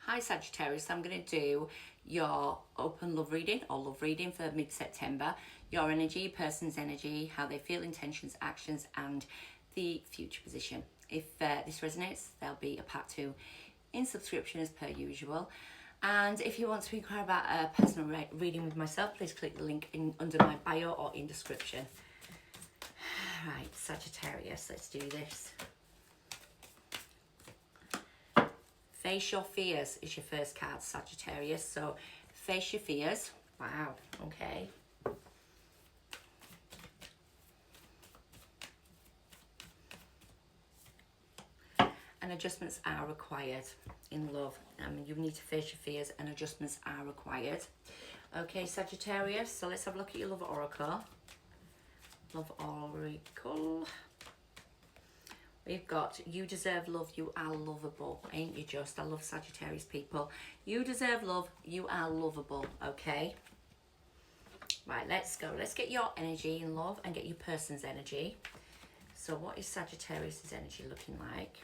Hi Sagittarius, I'm going to do your open love reading or love reading for mid-September. Your energy, your person's energy, how they feel, intentions, actions and the future position. If this resonates, there'll be a part 2 in subscription as per usual. And if you want to inquire about a personal reading with myself, please click the link under my bio or in description. Right, Sagittarius, let's do this. Face your fears is your first card, Sagittarius. So face your fears. Wow, okay. And adjustments are required in love. You need to face your fears and adjustments are required. Okay, Sagittarius, so let's have a look at your love oracle. Love oracle. We've got, you deserve love, you are lovable, ain't you just? I love Sagittarius people. You deserve love, you are lovable, okay? Right, let's go. Let's get your energy in love and get your person's energy. So what is Sagittarius' energy looking like?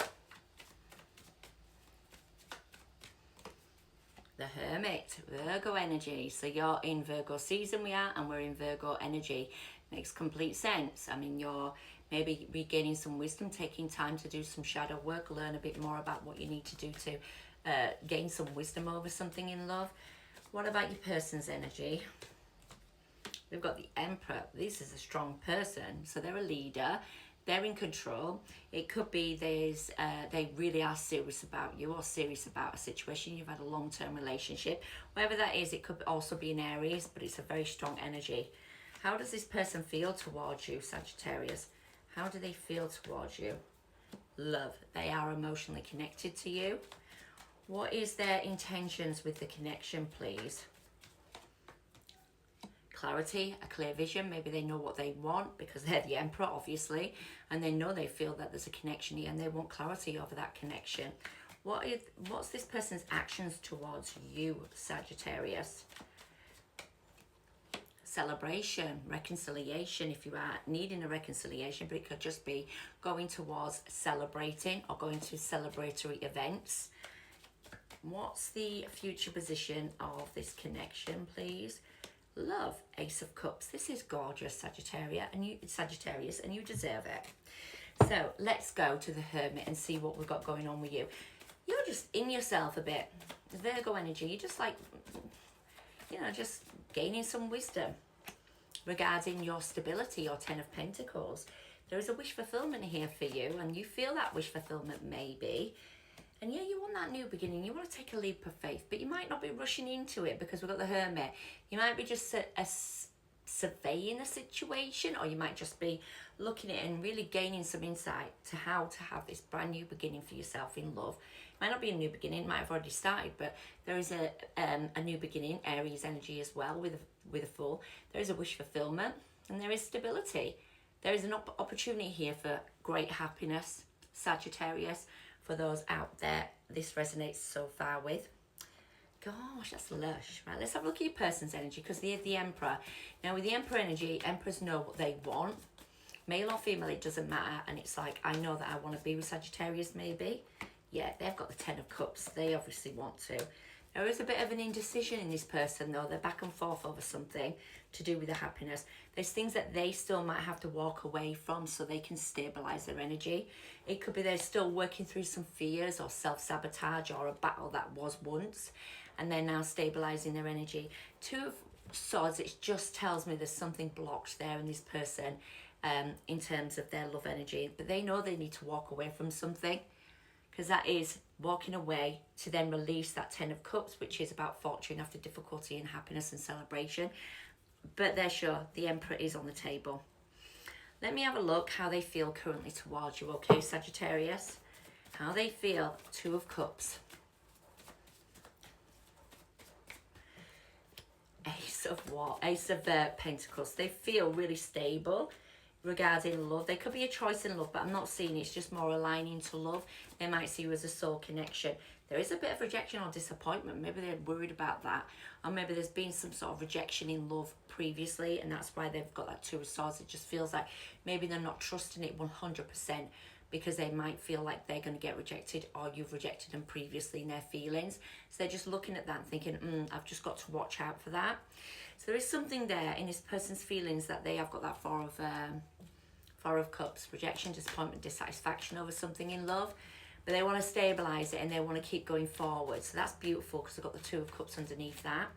The Hermit, Virgo energy. So you're in Virgo season, we are, and we're in Virgo energy. Makes complete sense. I mean, you're maybe regaining some wisdom, taking time to do some shadow work, learn a bit more about what you need to do to gain some wisdom over something in love. What about your person's energy? We've got the Emperor. This is a strong person. So they're a leader. They're in control. It could be they really are serious about you or serious about a situation. You've had a long-term relationship. Whatever that is, it could also be in Aries, but it's a very strong energy. How does this person feel towards you, Sagittarius? How do they feel towards you? Love. They are emotionally connected to you. What is their intentions with the connection, please? Clarity, a clear vision. Maybe they know what they want because they're the Emperor, obviously, and they know they feel that there's a connection here and they want clarity over that connection. What's this person's actions towards you, Sagittarius? Celebration, reconciliation, if you are needing a reconciliation, but it could just be going towards celebrating or going to celebratory events. What's the future position of this connection, please? Love, Ace of Cups. This is gorgeous, Sagittarius, and you deserve it. So let's go to the Hermit and see what we've got going on with you. You're just in yourself a bit. Virgo energy, you're just like, just gaining some wisdom regarding your stability, your 10 of Pentacles. There is a wish fulfillment here for you, and you feel that wish fulfillment maybe. And yeah, you want that new beginning. You want to take a leap of faith, but you might not be rushing into it because we've got the Hermit. You might be just surveying a situation, or you might just be looking at it and really gaining some insight to how to have this brand new beginning for yourself in love. It might not be a new beginning, it might have already started, but there is a new beginning, Aries energy as well with a Fool. There is a wish fulfillment and there is stability. There is an opportunity here for great happiness, Sagittarius. For those out there, this resonates so far with. Gosh, that's lush. Right, let's have a look at your person's energy because they have the Emperor. Now, with the Emperor energy, Emperors know what they want. Male or female, it doesn't matter. And it's like, I know that I want to be with Sagittarius, maybe. Yeah, they've got the 10 of Cups. They obviously want to. There is a bit of an indecision in this person, though. They're back and forth over something to do with the happiness. There's things that they still might have to walk away from so they can stabilize their energy. It could be they're still working through some fears or self-sabotage or a battle that was once, and they're now stabilizing their energy. Two of Swords, it just tells me there's something blocked there in this person in terms of their love energy. But they know they need to walk away from something, because that is walking away to then release that 10 of Cups, which is about fortune after difficulty and happiness and celebration. But they're sure the Emperor is on the table. Let me have a look how they feel currently towards you, okay, Sagittarius? How they feel, 2 of Cups. Ace of what? Ace of Pentacles. They feel really stable regarding love. There could be a choice in love, but I'm not seeing it's just more aligning to love. They might see you as a soul connection. There is a bit of rejection or disappointment. Maybe they're worried about that, or maybe there's been some sort of rejection in love previously, and that's why they've got that 2 of Swords. It just feels like maybe they're not trusting it 100%, because they might feel like they're going to get rejected, or you've rejected them previously in their feelings. So they're just looking at that and thinking, I've just got to watch out for that. So there is something there in this person's feelings that they have got that Four of Cups, rejection, disappointment, dissatisfaction over something in love. But they want to stabilize it and they want to keep going forward. So that's beautiful because I've got the Two of Cups underneath that.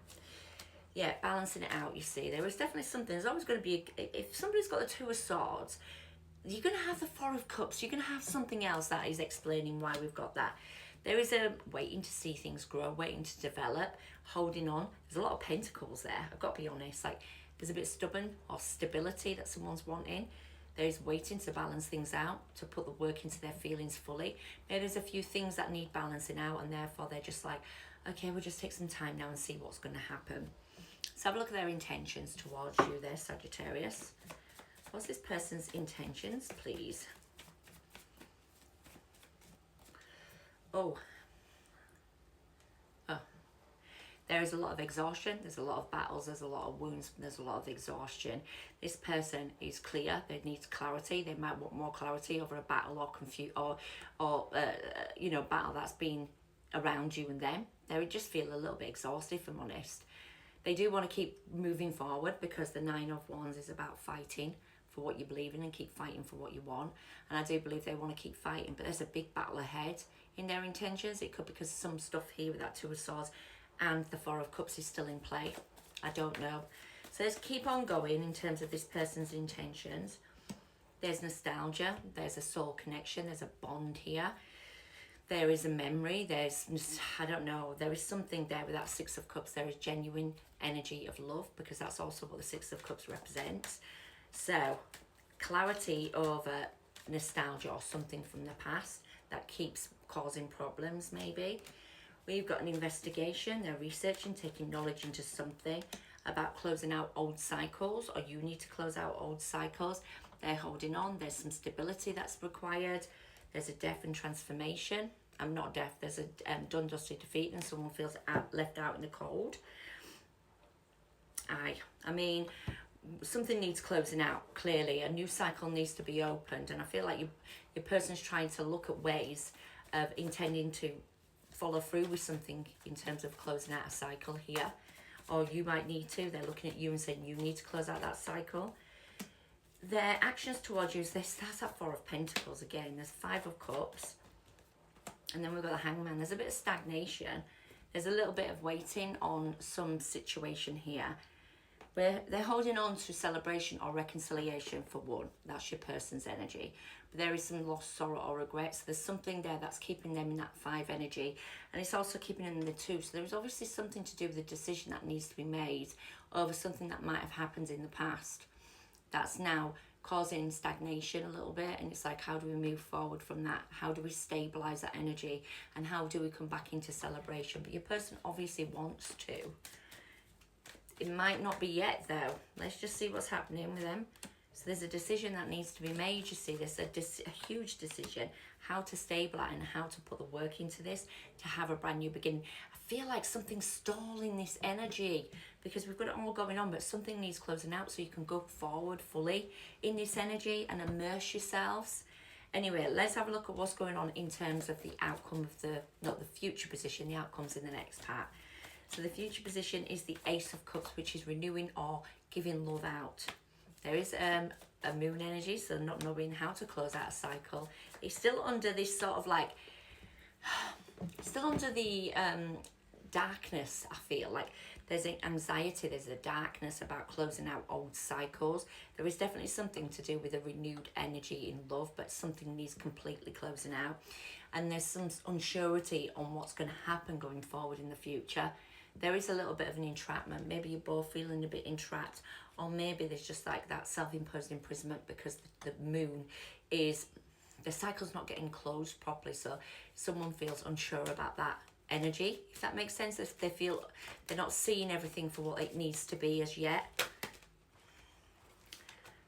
Yeah, balancing it out, you see. There is definitely something. There's always going to be, if somebody's got the Two of Swords, you're going to have the Four of Cups. You're going to have something else that is explaining why we've got that. There is a waiting to see things grow, waiting to develop, holding on. There's a lot of pentacles there. I've got to be honest. Like, there's a bit of stubborn or stability that someone's wanting. There is waiting to balance things out, to put the work into their feelings fully. Maybe there's a few things that need balancing out, and therefore they're just like, okay, we'll just take some time now and see what's going to happen. So have a look at their intentions towards you there, Sagittarius. What's this person's intentions, please? Oh, there is a lot of exhaustion, there's a lot of battles, there's a lot of wounds, there's a lot of exhaustion. This person is clear, they need clarity, they might want more clarity over a battle or you know, battle that's been around you and them. They just feel a little bit exhausted, if I'm honest. They do want to keep moving forward because the Nine of Wands is about fighting for what you believe in and keep fighting for what you want. And I do believe they want to keep fighting, but there's a big battle ahead in their intentions. It could be because some stuff here with that Two of Swords and the Four of Cups is still in play. I don't know. So let's keep on going in terms of this person's intentions. There's nostalgia. There's a soul connection. There's a bond here. There is a memory. There's, I don't know, there is something there with that Six of Cups. There is genuine energy of love because that's also what the Six of Cups represents. So clarity over nostalgia or something from the past that keeps causing problems maybe. We've got an investigation. They're researching, taking knowledge into something about closing out old cycles, or you need to close out old cycles. They're holding on. There's some stability that's required. There's a death and transformation. I'm not death. There's a done, dusted, defeat, and someone feels left out in the cold. I mean, something needs closing out, clearly. A new cycle needs to be opened. And I feel like your person's trying to look at ways of intending to follow through with something in terms of closing out a cycle here. Or you might need to. They're looking at you and saying you need to close out that cycle. Their actions towards you is this. That's that Four of Pentacles again. There's Five of Cups. And then we've got the Hangman. There's a bit of stagnation. There's a little bit of waiting on some situation here, where they're holding on to celebration or reconciliation for one. That's your person's energy. But there is some loss, sorrow or regret. So there's something there that's keeping them in that Five energy. And it's also keeping them in the Two. So there's obviously something to do with the decision that needs to be made over something that might have happened in the past. That's now causing stagnation a little bit. And it's like, how do we move forward from that? How do we stabilize that energy? And how do we come back into celebration? But your person obviously wants to. It might not be yet though. Let's just see what's happening with them. So there's a decision that needs to be made. You see, there's a huge decision, how to stabilize and how to put the work into this to have a brand new beginning. I feel like something's stalling this energy because we've got it all going on, but something needs closing out so you can go forward fully in this energy and immerse yourselves. Anyway, let's have a look at what's going on in terms of the outcome of not the future position, the outcomes in the next part. So the future position is the Ace of Cups, which is renewing or giving love out. There is a moon energy, so not knowing how to close out a cycle. It's still under this sort of like, still under the darkness, I feel like. There's an anxiety, there's a darkness about closing out old cycles. There is definitely something to do with a renewed energy in love, but something needs completely closing out. And there's some unsurety on what's going to happen going forward in the future. There is a little bit of an entrapment. Maybe you're both feeling a bit entrapped, or maybe there's just like that self-imposed imprisonment because the moon is, the cycle's not getting closed properly, so someone feels unsure about that energy, if that makes sense. If they feel they're not seeing everything for what it needs to be as yet.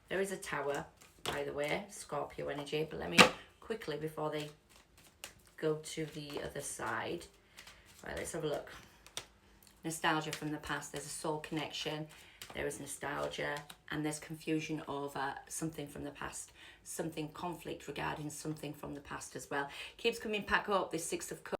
There is a Tower, by the way, Scorpio energy, but let me quickly, before they go to the other side, right, let's have a look. Nostalgia from the past. There's a soul connection. There is nostalgia, and there's confusion over something from the past, something conflict regarding something from the past as well. Keeps coming back up, this Six of Cups.